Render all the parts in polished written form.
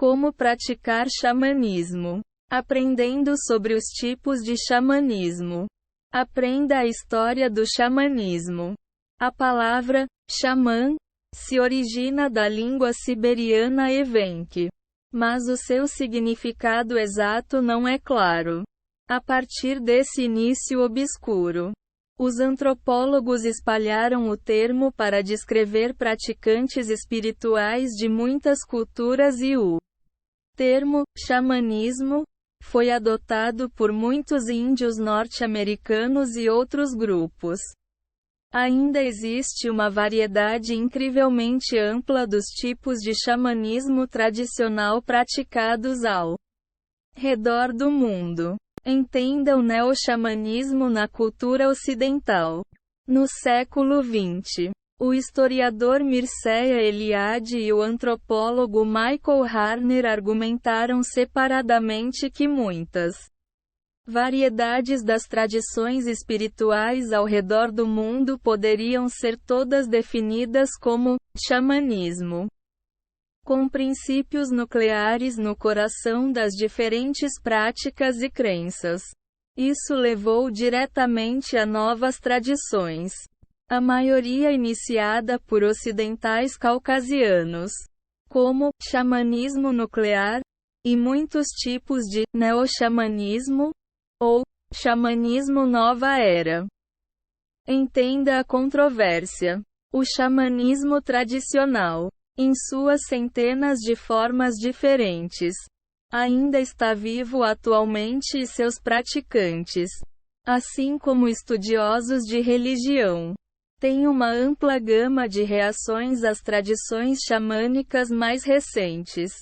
Como praticar xamanismo. Aprendendo sobre os tipos de xamanismo. Aprenda a história do xamanismo. A palavra xamã se origina da língua siberiana evenk, mas o seu significado exato não é claro. A partir desse início obscuro, os antropólogos espalharam o termo para descrever praticantes espirituais de muitas culturas e o termo xamanismo foi adotado por muitos índios norte-americanos e outros grupos. Ainda existe uma variedade incrivelmente ampla dos tipos de xamanismo tradicional praticados ao redor do mundo. Entenda o neo-xamanismo na cultura ocidental. No século XX, o historiador Mircea Eliade e o antropólogo Michael Harner argumentaram separadamente que muitas variedades das tradições espirituais ao redor do mundo poderiam ser todas definidas como xamanismo, com princípios nucleares no coração das diferentes práticas e crenças. Isso levou diretamente a novas tradições, a maioria iniciada por ocidentais caucasianos, como xamanismo nuclear, e muitos tipos de neo-xamanismo, ou xamanismo nova era. Entenda a controvérsia. O xamanismo tradicional, em suas centenas de formas diferentes, ainda está vivo atualmente e seus praticantes, assim como estudiosos de religião, têm uma ampla gama de reações às tradições xamânicas mais recentes.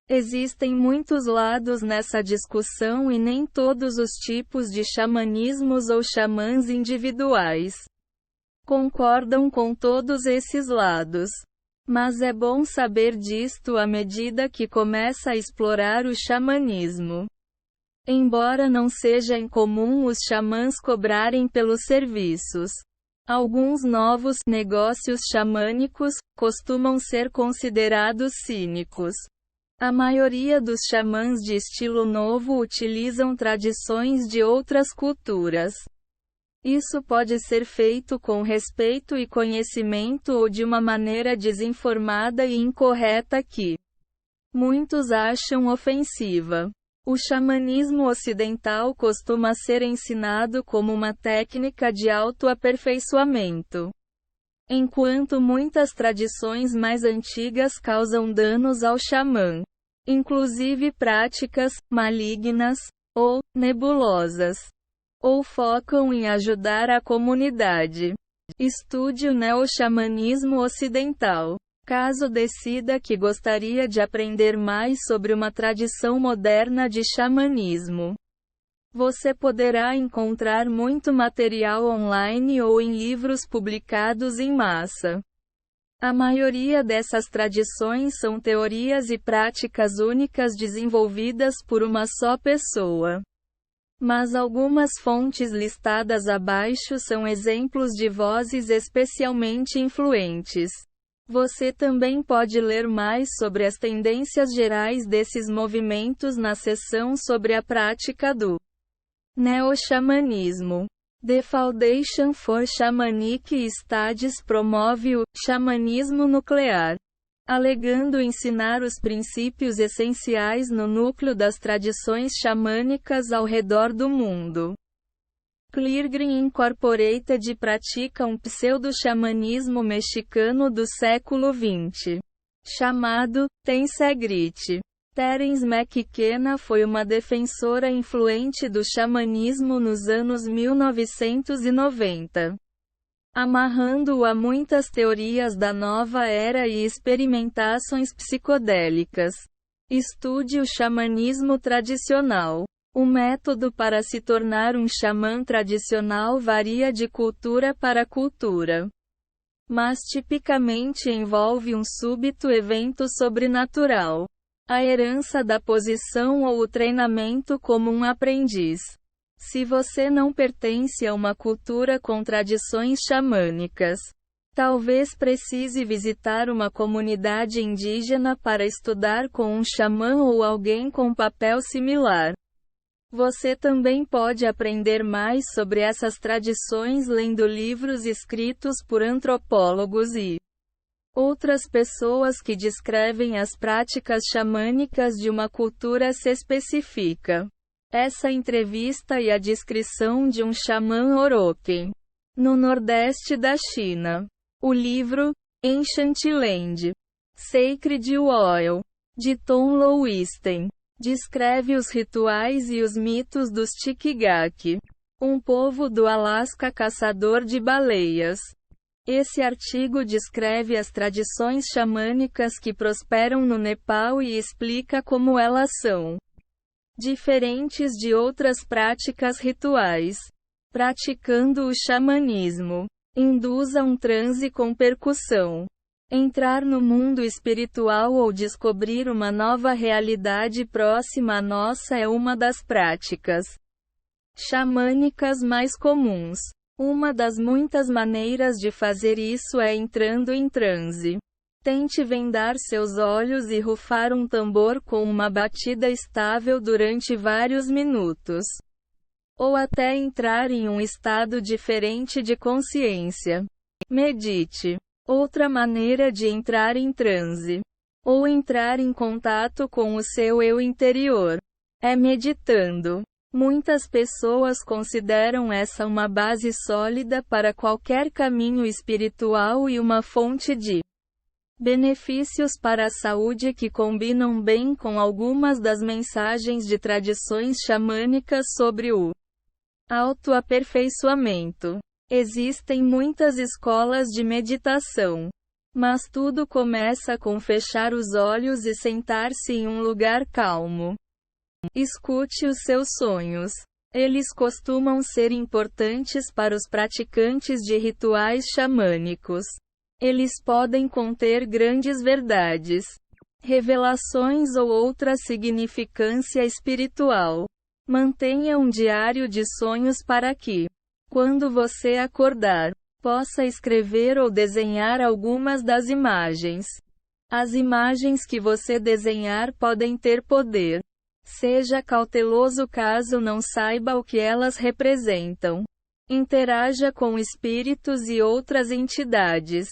Existem muitos lados nessa discussão e nem todos os tipos de xamanismos ou xamãs individuais concordam com todos esses lados. Mas é bom saber disto à medida que começa a explorar o xamanismo. Embora não seja incomum os xamãs cobrarem pelos serviços, alguns novos negócios xamânicos costumam ser considerados cínicos. A maioria dos xamãs de estilo novo utilizam tradições de outras culturas. Isso pode ser feito com respeito e conhecimento ou de uma maneira desinformada e incorreta que muitos acham ofensiva. O xamanismo ocidental costuma ser ensinado como uma técnica de autoaperfeiçoamento, enquanto muitas tradições mais antigas causam danos ao xamã, inclusive práticas malignas ou nebulosas, ou focam em ajudar a comunidade. Estude o neo-xamanismo ocidental. Caso decida que gostaria de aprender mais sobre uma tradição moderna de xamanismo, você poderá encontrar muito material online ou em livros publicados em massa. A maioria dessas tradições são teorias e práticas únicas desenvolvidas por uma só pessoa. Mas algumas fontes listadas abaixo são exemplos de vozes especialmente influentes. Você também pode ler mais sobre as tendências gerais desses movimentos na seção sobre a prática do neo-xamanismo. The Foundation for Shamanic Studies promove o xamanismo nuclear, alegando ensinar os princípios essenciais no núcleo das tradições xamânicas ao redor do mundo. Cleargreen Incorporated pratica um pseudo-xamanismo mexicano do século XX, chamado Tensegrit. Terence McKenna foi uma defensora influente do xamanismo nos anos 1990, amarrando-o a muitas teorias da nova era e experimentações psicodélicas. Estude o xamanismo tradicional. O método para se tornar um xamã tradicional varia de cultura para cultura, mas tipicamente envolve um súbito evento sobrenatural, a herança da posição ou o treinamento como um aprendiz. Se você não pertence a uma cultura com tradições xamânicas, Talvez precise visitar uma comunidade indígena para estudar com um xamã ou alguém com papel similar. Você também pode aprender mais sobre essas tradições lendo livros escritos por antropólogos e outras pessoas que descrevem as práticas xamânicas de uma cultura específica. Essa entrevista e a descrição de um xamã Oroquen no Nordeste da China. O livro Ancient Land, Sacred Oil, de Tom Lowenstein, descreve os rituais e os mitos dos Tikigaki, um povo do Alasca caçador de baleias. Esse artigo descreve as tradições xamânicas que prosperam no Nepal e explica como elas são diferentes de outras práticas rituais. Praticando o xamanismo induza um transe com percussão. Entrar no mundo espiritual ou descobrir uma nova realidade próxima à nossa é uma das práticas xamânicas mais comuns. Uma das muitas maneiras de fazer isso é entrando em transe. Tente vendar seus olhos e rufar um tambor com uma batida estável durante vários minutos. Ou até entrar em um estado diferente de consciência. Medite. Outra maneira de entrar em transe, ou entrar em contato com o seu eu interior, é meditando. Muitas pessoas consideram essa uma base sólida para qualquer caminho espiritual e uma fonte de benefícios para a saúde que combinam bem com algumas das mensagens de tradições xamânicas sobre o autoaperfeiçoamento. Existem muitas escolas de meditação, mas tudo começa com fechar os olhos e sentar-se em um lugar calmo. Escute os seus sonhos. Eles costumam ser importantes para os praticantes de rituais xamânicos. Eles podem conter grandes verdades, revelações ou outra significância espiritual. Mantenha um diário de sonhos para que, quando você acordar, possa escrever ou desenhar algumas das imagens. As imagens que você desenhar podem ter poder. Seja cauteloso caso não saiba o que elas representam. Interaja com espíritos e outras entidades.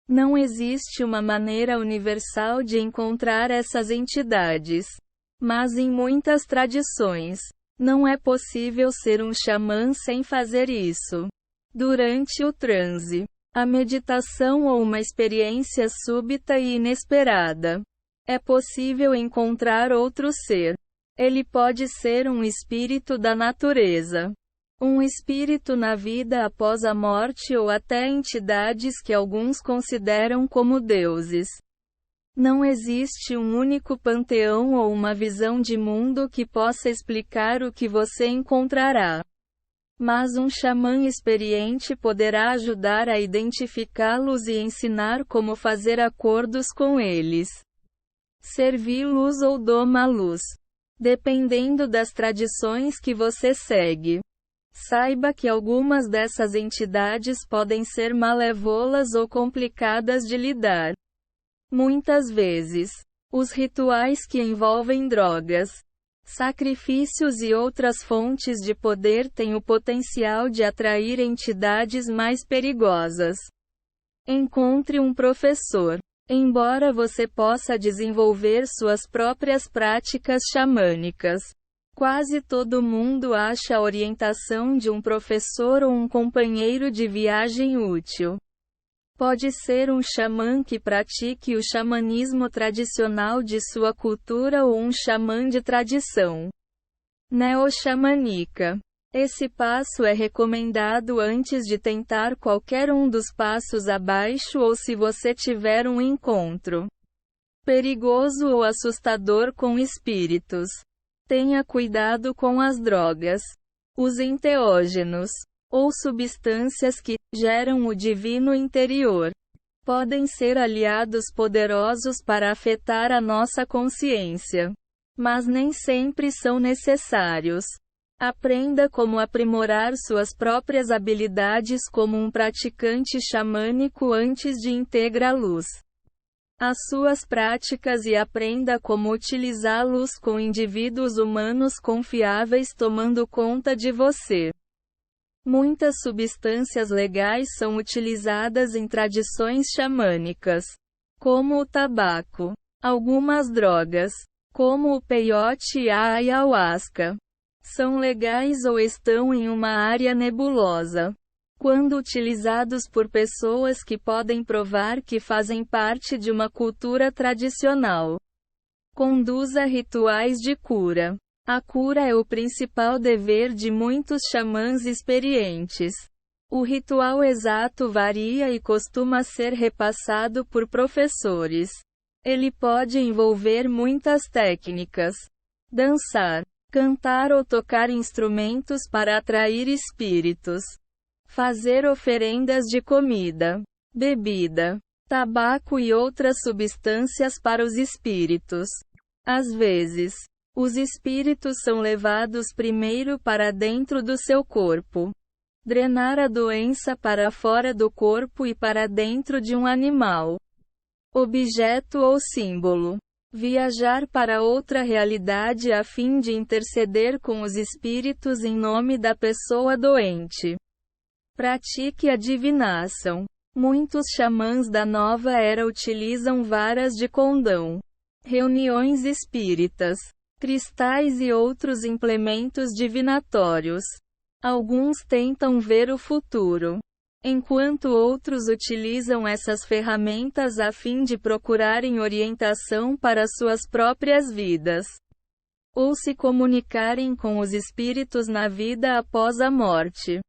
Não existe uma maneira universal de encontrar essas entidades. Mas em muitas tradições, não é possível ser um xamã sem fazer isso. Durante o transe, a meditação ou uma experiência súbita e inesperada, é possível encontrar outro ser. Ele pode ser um espírito da natureza, um espírito na vida após a morte ou até entidades que alguns consideram como deuses. Não existe um único panteão ou uma visão de mundo que possa explicar o que você encontrará. Mas um xamã experiente poderá ajudar a identificá-los e ensinar como fazer acordos com eles. Servi-los ou domá-los, dependendo das tradições que você segue. Saiba que algumas dessas entidades podem ser malévolas ou complicadas de lidar. Muitas vezes, os rituais que envolvem drogas, sacrifícios e outras fontes de poder têm o potencial de atrair entidades mais perigosas. Encontre um professor. Embora você possa desenvolver suas próprias práticas xamânicas, quase todo mundo acha a orientação de um professor ou um companheiro de viagem útil. Pode ser um xamã que pratique o xamanismo tradicional de sua cultura ou um xamã de tradição neo-xamânica. Esse passo é recomendado antes de tentar qualquer um dos passos abaixo ou se você tiver um encontro perigoso ou assustador com espíritos. Tenha cuidado com as drogas, os enteógenos, ou substâncias que geram o divino interior. Podem ser aliados poderosos para afetar a nossa consciência, mas nem sempre são necessários. Aprenda como aprimorar suas próprias habilidades como um praticante xamânico antes de integrá-los às suas práticas e aprenda como utilizá-los com indivíduos humanos confiáveis tomando conta de você. Muitas substâncias legais são utilizadas em tradições xamânicas, como o tabaco. Algumas drogas, como o peiote e a ayahuasca, são legais ou estão em uma área nebulosa. Quando utilizados por pessoas que podem provar que fazem parte de uma cultura tradicional, conduza rituais de cura. A cura é o principal dever de muitos xamãs experientes. O ritual exato varia e costuma ser repassado por professores. Ele pode envolver muitas técnicas: dançar, cantar ou tocar instrumentos para atrair espíritos, fazer oferendas de comida, bebida, tabaco e outras substâncias para os espíritos. Às vezes, os espíritos são levados primeiro para dentro do seu corpo, drenar a doença para fora do corpo e para dentro de um animal, objeto ou símbolo. Viajar para outra realidade a fim de interceder com os espíritos em nome da pessoa doente. Pratique a divinação. Muitos xamãs da nova era utilizam varas de condão, reuniões espíritas, cristais e outros implementos divinatórios. Alguns tentam ver o futuro, enquanto outros utilizam essas ferramentas a fim de procurarem orientação para suas próprias vidas, ou se comunicarem com os espíritos na vida após a morte.